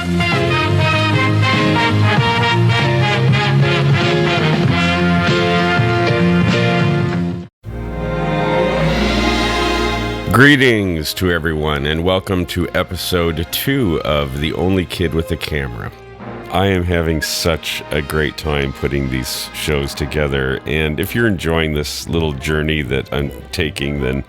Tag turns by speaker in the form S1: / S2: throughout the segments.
S1: Greetings to everyone, and welcome to episode 2 of The Only Kid with a Camera. I am having such a great time putting these shows together, and if you're enjoying this little journey that I'm taking, then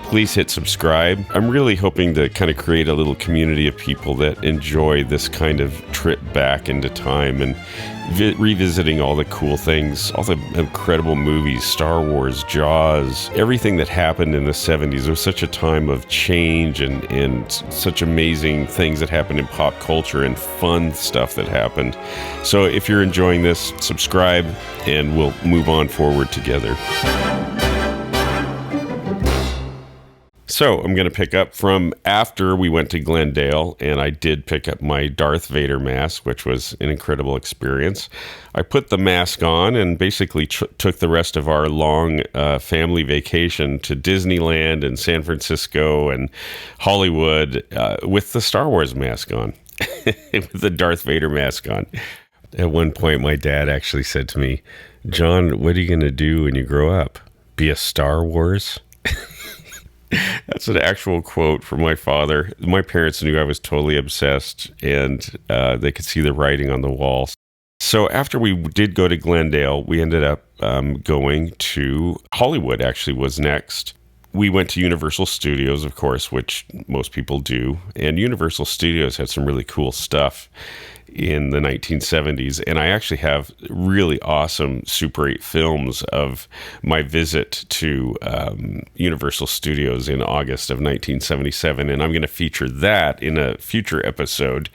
S1: please hit subscribe. I'm really hoping to kind of create a little community of people that enjoy this kind of trip back into time and revisiting all the cool things, all the incredible movies, Star Wars, Jaws, everything that happened in the 70s. It was such a time of change and such amazing things that happened in pop culture and fun stuff that happened. So if you're enjoying this, subscribe and we'll move on forward together. So I'm going to pick up from after we went to Glendale, and I did pick up my Darth Vader mask, which was an incredible experience. I put the mask on and basically took the rest of our long family vacation to Disneyland and San Francisco and Hollywood with the Star Wars mask on, with the Darth Vader mask on. At one point, my dad actually said to me, "John, what are you going to do when you grow up? Be a Star Wars?" That's an actual quote from my father. My parents knew I was totally obsessed, and they could see the writing on the wall. So after we did go to Glendale, we ended up going to Hollywood, actually was next. We went to Universal Studios, of course, which most people do. And Universal Studios had some really cool stuff in the 1970s. And I actually have really awesome Super 8 films of my visit to Universal Studios in August of 1977. And I'm going to feature that in a future episode.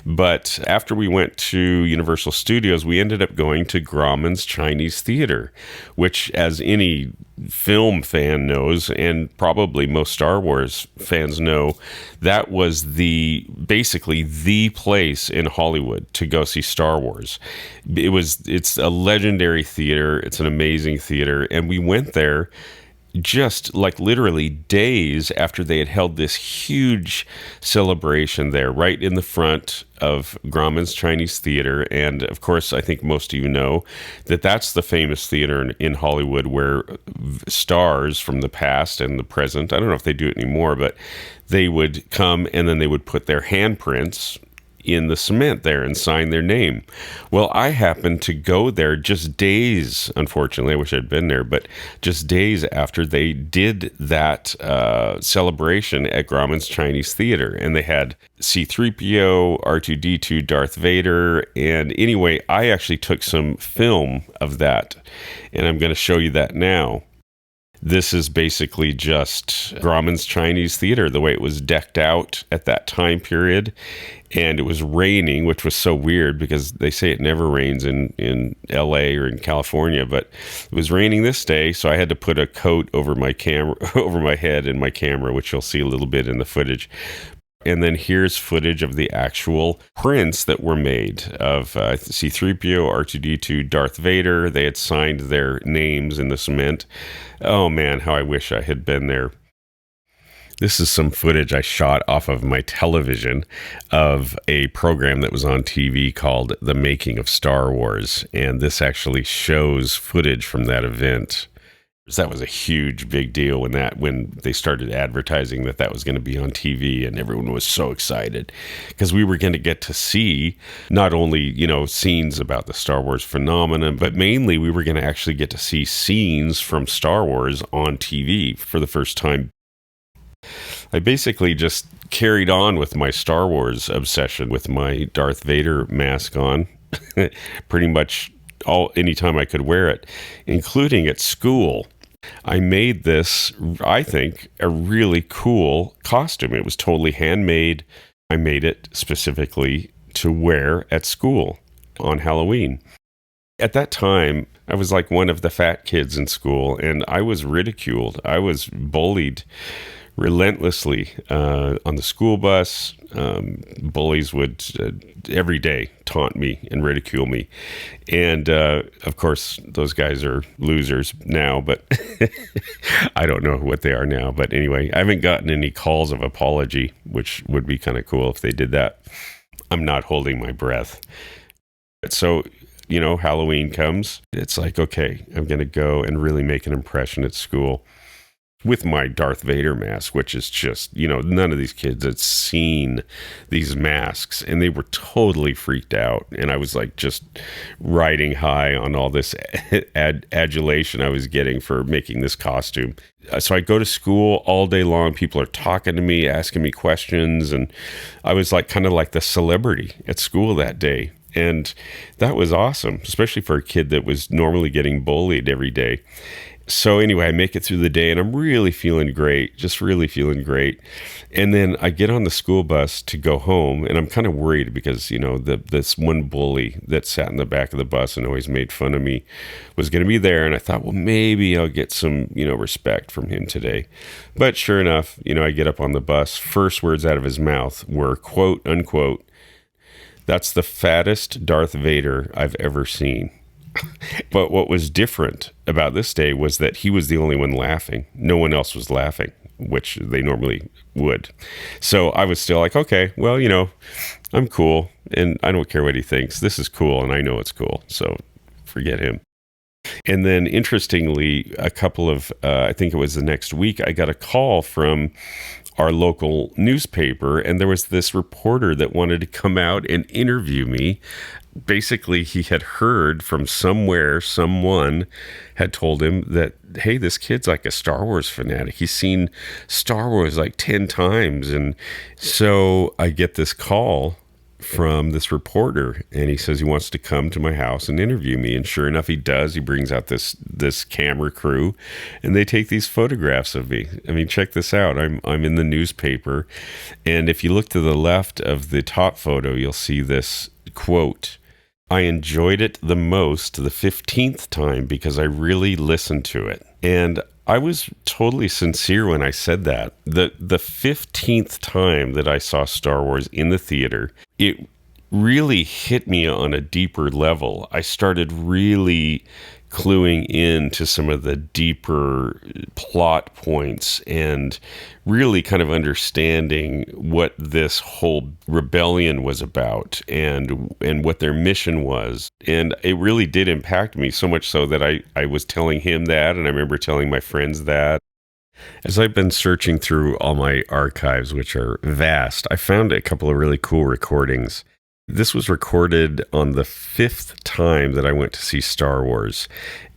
S1: But after we went to Universal Studios, we ended up going to Graumans Chinese Theater, which, as any film fan knows, and probably most Star Wars fans know, that was basically the place in Hollywood to go see Star Wars. It's a legendary theater. It's an amazing theater. And we went there just like literally days after they had held this huge celebration there, right in the front of Graumans Chinese Theater. And of course, I think most of you know that that's the famous theater in Hollywood where stars from the past and the present, I don't know if they do it anymore, but they would come and then they would put their handprints in the cement there and sign their name. Well, I happened to go there just days, unfortunately, I wish I'd been there, but just days after they did that celebration at Graumans Chinese Theater. And they had C-3PO, R2-D2, Darth Vader. And anyway, I actually took some film of that, and I'm going to show you that now. This is basically just Graumans Chinese Theater, the way it was decked out at that time period. And it was raining, which was so weird because they say it never rains in LA or in California, but it was raining this day. So I had to put a coat over my camera, over my head and my camera, which you'll see a little bit in the footage. And then here's footage of the actual prints that were made of C-3PO, R2-D2, Darth Vader. They had signed their names in the cement. Oh man, how I wish I had been there. This is some footage I shot off of my television of a program that was on TV called The Making of Star Wars. And this actually shows footage from that event. That was a huge, big deal when they started advertising that was going to be on TV, and everyone was so excited because we were going to get to see not only, scenes about the Star Wars phenomenon, but mainly we were going to actually get to see scenes from Star Wars on TV for the first time. I basically just carried on with my Star Wars obsession with my Darth Vader mask on, pretty much anytime I could wear it, including at school. I made this, I think, a really cool costume. It was totally handmade. I made it specifically to wear at school on Halloween. At that time, I was like one of the fat kids in school, and I was ridiculed. I was bullied relentlessly on the school bus. Bullies would every day taunt me and ridicule me. And of course, those guys are losers now, but I don't know what they are now. But anyway, I haven't gotten any calls of apology, which would be kind of cool if they did that. I'm not holding my breath. So, Halloween comes. It's like, okay, I'm going to go and really make an impression at school with my Darth Vader mask, which is just, none of these kids had seen these masks, and they were totally freaked out. And I was like just riding high on all this adulation I was getting for making this costume. So I go to school all day long. People are talking to me, asking me questions, and I was like kind of like the celebrity at school that day. And that was awesome, especially for a kid that was normally getting bullied every day. So anyway, I make it through the day and I'm really feeling great, just really feeling great. And then I get on the school bus to go home, and I'm kind of worried because, this one bully that sat in the back of the bus and always made fun of me was going to be there. And I thought, well, maybe I'll get some, respect from him today. But sure enough, I get up on the bus. First words out of his mouth were, quote, unquote, "That's the fattest Darth Vader I've ever seen." But what was different about this day was that he was the only one laughing. No one else was laughing, which they normally would. So I was still like, okay, well, I'm cool and I don't care what he thinks. This is cool and I know it's cool. So forget him. And then interestingly, a couple of, I think it was the next week, I got a call from our local newspaper, and there was this reporter that wanted to come out and interview me. Basically, he had heard from somewhere, someone had told him that, hey, this kid's like a Star Wars fanatic. He's seen Star Wars like 10 times. And so I get this call from this reporter, and he says he wants to come to my house and interview me. And sure enough, he does. He brings out this camera crew, and they take these photographs of me. I mean, check this out. I'm in the newspaper, and if you look to the left of the top photo, you'll see this quote: "I enjoyed it the most the 15th time because I really listened to it." And I was totally sincere when I said that. The 15th time that I saw Star Wars in the theater, it really hit me on a deeper level. I started really cluing in to some of the deeper plot points and really kind of understanding what this whole rebellion was about and what their mission was. And it really did impact me, so much so that I was telling him that, and I remember telling my friends that. As I've been searching through all my archives, which are vast, I found a couple of really cool recordings. This was recorded on the 5th time that I went to see Star Wars.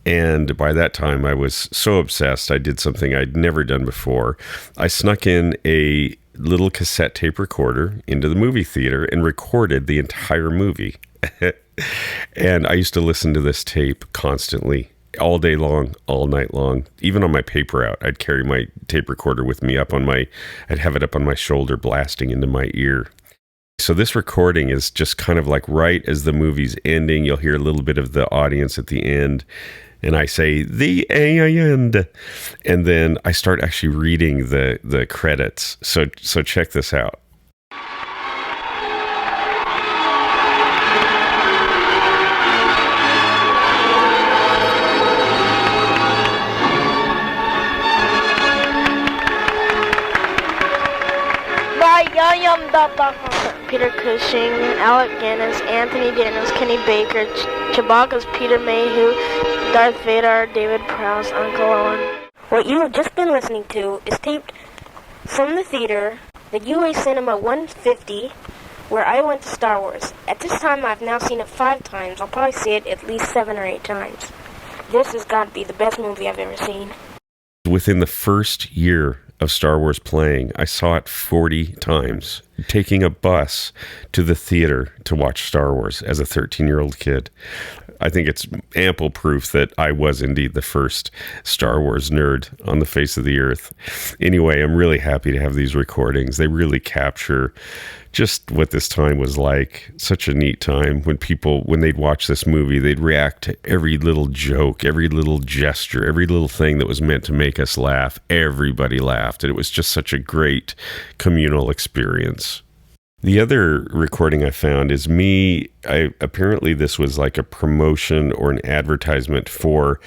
S1: And by that time, I was so obsessed, I did something I'd never done before. I snuck in a little cassette tape recorder into the movie theater and recorded the entire movie. And I used to listen to this tape constantly, all day long, all night long. Even on my paper route, I'd carry my tape recorder with me I'd have it up on my shoulder, blasting into my ear. So this recording is just kind of like right as the movie's ending. You'll hear a little bit of the audience at the end. And I say, "The end." And then I start actually reading the credits. So check this out.
S2: Peter Cushing, Alec Guinness, Anthony Daniels, Kenny Baker, Chewbacca's Peter Mayhew, Darth Vader, David Prowse, Uncle Owen. What you have just been listening to is taped from the theater, the UA Cinema 150, where I went to Star Wars. At this time, I've now seen it 5 times. I'll probably see it at least 7 or 8 times. This has got to be the best movie I've ever seen.
S1: Within the first year of Star Wars playing, I saw it 40 times, taking a bus to the theater to watch Star Wars as a 13-year-old kid. I think it's ample proof that I was indeed the first Star Wars nerd on the face of the earth. Anyway, I'm really happy to have these recordings. They really capture just what this time was like. Such a neat time when they'd watch this movie, they'd react to every little joke, every little gesture, every little thing that was meant to make us laugh. Everybody laughed, and it was just such a great communal experience. The other recording I found is me. Apparently this was like a promotion or an advertisement for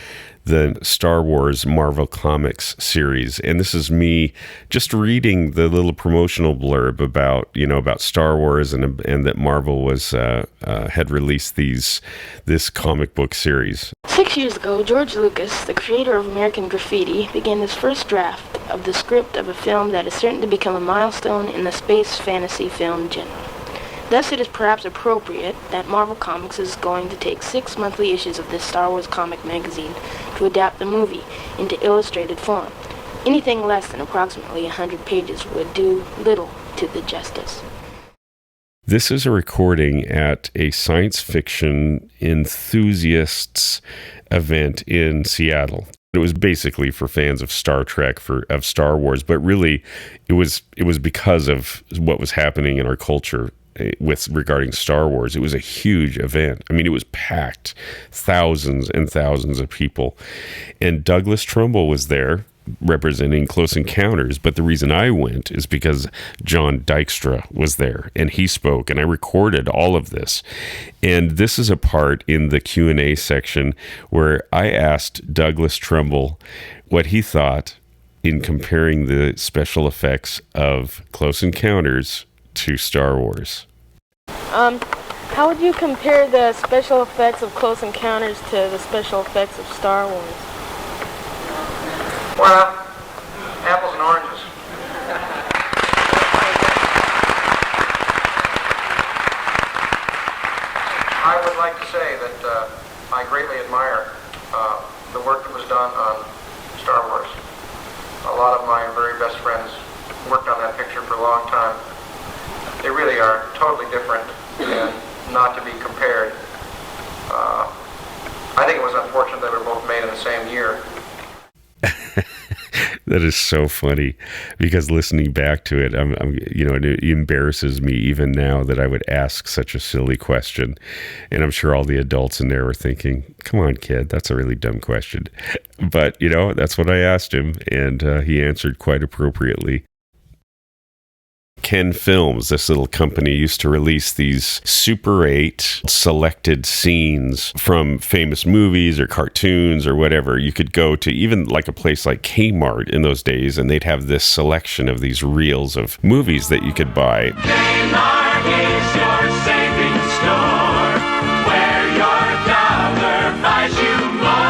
S1: the Star Wars Marvel Comics series. And this is me just reading the little promotional blurb about Star Wars and that Marvel had released this comic book series.
S2: 6 years ago, George Lucas, the creator of American Graffiti, began his first draft of the script of a film that is certain to become a milestone in the space fantasy film genre. Thus, it is perhaps appropriate that Marvel Comics is going to take 6 monthly issues of this Star Wars comic magazine to adapt the movie into illustrated form. Anything less than approximately 100 pages would do little to the justice.
S1: This is a recording at a science fiction enthusiasts event in Seattle. It was basically for fans of Star Trek, of Star Wars, but really it was because of what was happening in our culture regarding Star Wars. It was a huge event. I mean, it was packed, thousands and thousands of people. And Douglas Trumbull was there representing Close Encounters, but the reason I went is because John Dykstra was there and he spoke, and I recorded all of this. And this is a part in the Q&A section where I asked Douglas Trumbull what he thought in comparing the special effects of Close Encounters to Star Wars.
S2: How would you compare the special effects of Close Encounters to the special effects of Star Wars?
S3: Well, apples and oranges. I would like to say that I greatly admire the work that was done on Star Wars. A lot of my very best friends worked on that picture for a long time. They really are totally different and not to be compared. I think it was unfortunate they were both made in the same year.
S1: That is so funny, because listening back to it, it embarrasses me even now that I would ask such a silly question. And I'm sure all the adults in there were thinking, come on, kid, that's a really dumb question. But, that's what I asked him, and he answered quite appropriately. Ken Films, this little company, used to release these Super 8 selected scenes from famous movies or cartoons or whatever. You could go to even like a place like Kmart in those days, and they'd have this selection of these reels of movies that you could buy.
S4: Kmart is your savings store, where your dollar buys you more.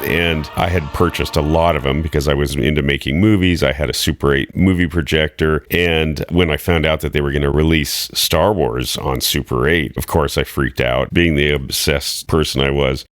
S1: And I had purchased a lot of them because I was into making movies. I had a Super 8 movie projector. And when I found out that they were going to release Star Wars on Super 8, of course, I freaked out, being the obsessed person I was.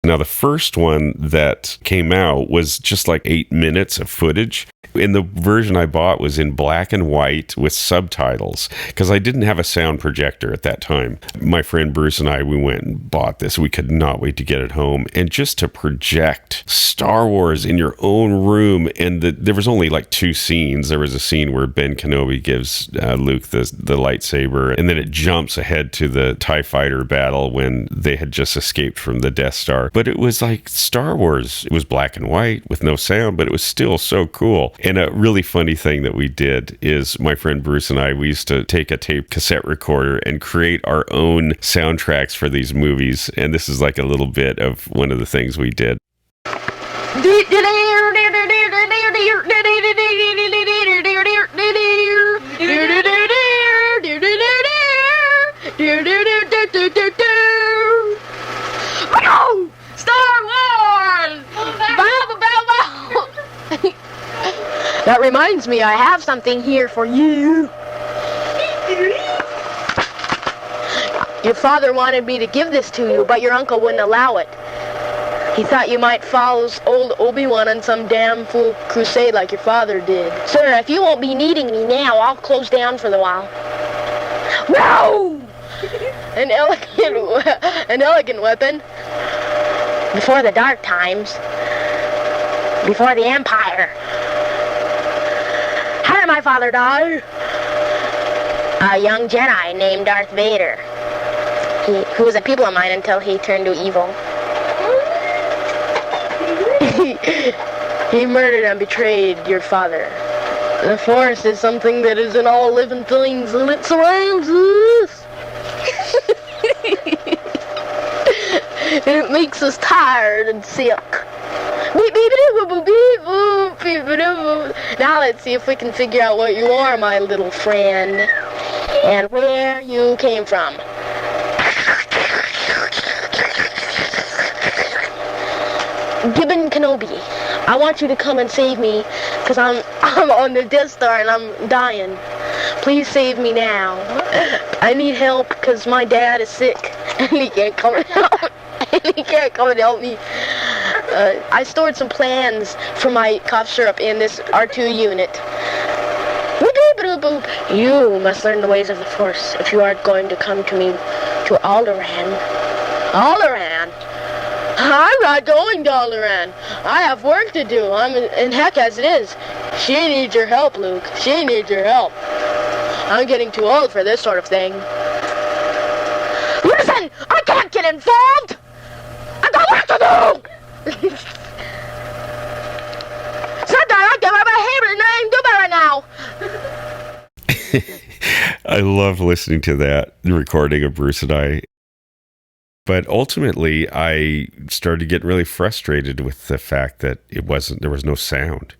S1: Now, the first one that came out was just like 8 minutes of footage. And the version I bought was in black and white with subtitles, because I didn't have a sound projector at that time. My friend Bruce and I, we went and bought this. We could not wait to get it home. And just to project Star Wars in your own room. And there was only like 2 scenes. There was a scene where Ben Kenobi gives Luke the lightsaber, and then it jumps ahead to the TIE fighter battle when they had just escaped from the Death Star. But it was like Star Wars. It was black and white with no sound, but it was still so cool. And a really funny thing that we did is my friend Bruce and I, we used to take a tape cassette recorder and create our own soundtracks for these movies. And this is like a little bit of one of the things we did.
S2: Star Wars! That reminds me, I have something here for you. Your father wanted me to give this to you, but your uncle wouldn't allow it. He thought you might follow old Obi-Wan on some damn fool crusade like your father did. Sir, if you won't be needing me now, I'll close down for the while. No! An elegant weapon. Before the dark times. Before the Empire. How did my father die? A young Jedi named Darth Vader. Who was a pupil of mine until he turned to evil. He murdered and betrayed your father. The Force is something that is in all living things, and it surrounds us. and it makes us tired and sick. Beep, beep, boop, boop, beep, boop, beep, boop, boop. Now let's see if we can figure out what you are, my little friend, and where you came from. Gibbon Kenobi, I want you to come and save me, because I'm on the Death Star and I'm dying. Please save me now. I need help because my dad is sick and he can't come and help. Me. I stored some plans for my cough syrup in this R2 unit. You must learn the ways of the Force if you are going to come to me to Alderaan. Alderaan? I'm not going to Alderaan. I have work to do. And heck as it is. She needs your help, Luke. She needs your help. I'm getting too old for this sort of thing. Listen! I can't get involved! I got work to do! Sometimes I get my hair and I ain't doing right now.
S1: I love listening to that recording of Bruce and I. But ultimately, I started getting really frustrated with the fact that there was no sound.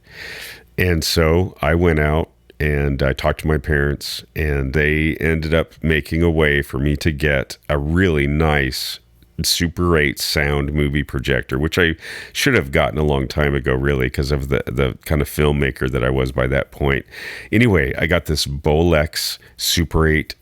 S1: And so I went out and I talked to my parents, and they ended up making a way for me to get a really nice Super 8 sound movie projector, which I should have gotten a long time ago, really, because of the kind of filmmaker that I was by that point. Anyway, I got this Bolex Super 8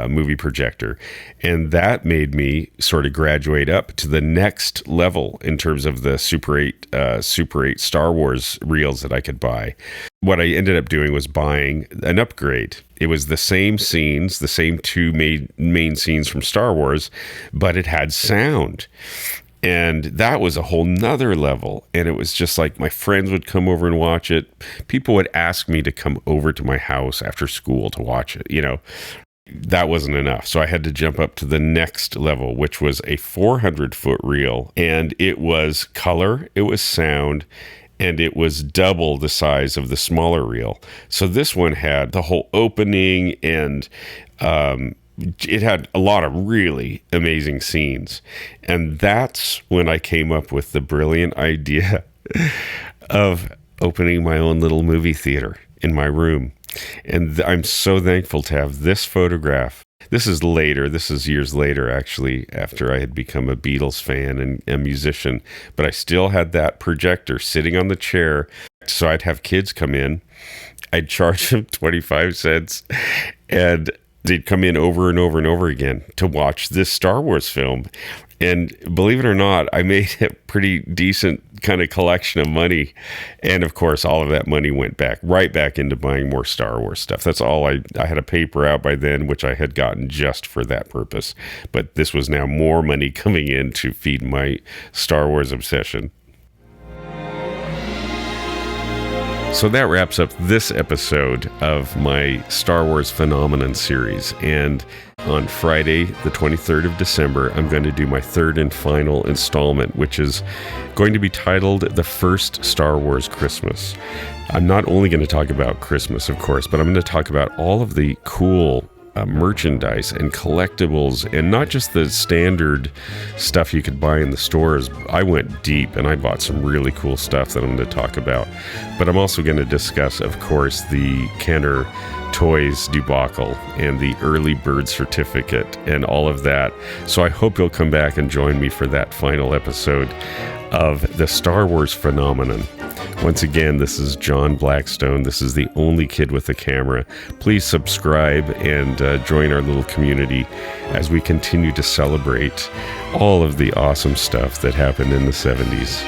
S1: movie projector, and that made me sort of graduate up to the next level in terms of the Super 8 Star Wars reels that I could buy. What I ended up doing was buying an upgrade. It was the same scenes, the same two main scenes from Star Wars, but it had sound. And that was a whole nother level. And it was just like my friends would come over and watch it. People would ask me to come over to my house after school to watch it, That wasn't enough. So I had to jump up to the next level, which was a 400-foot reel. And it was color, it was sound, and it was double the size of the smaller reel. So this one had the whole opening, and it had a lot of really amazing scenes. And that's when I came up with the brilliant idea of opening my own little movie theater in my room. And I'm so thankful to have this photograph. This is later. This is years later, actually, after I had become a Beatles fan and a musician. But I still had that projector sitting on the chair. So I'd have kids come in. I'd charge them 25 cents. And they'd come in over and over and over again to watch this Star Wars film. And believe it or not, I made a pretty decent kind of collection of money. And of course, all of that money went right back into buying more Star Wars stuff. That's all I had a paper out by then, which I had gotten just for that purpose. But this was now more money coming in to feed my Star Wars obsession. So that wraps up this episode of my Star Wars Phenomenon series. And on Friday, the 23rd of December, I'm going to do my third and final installment, which is going to be titled The First Star Wars Christmas. I'm not only going to talk about Christmas, of course, but I'm going to talk about all of the cool merchandise and collectibles, and not just the standard stuff you could buy in the stores. I went deep and I bought some really cool stuff that I'm going to talk about. But I'm also going to discuss, of course, the Kenner Toys debacle and the early bird certificate and all of that. So I hope you'll come back and join me for that final episode of the Star Wars Phenomenon. Once again, this is John Blackstone. This is the only kid with a camera. Please subscribe and join our little community as we continue to celebrate all of the awesome stuff that happened in the 70s.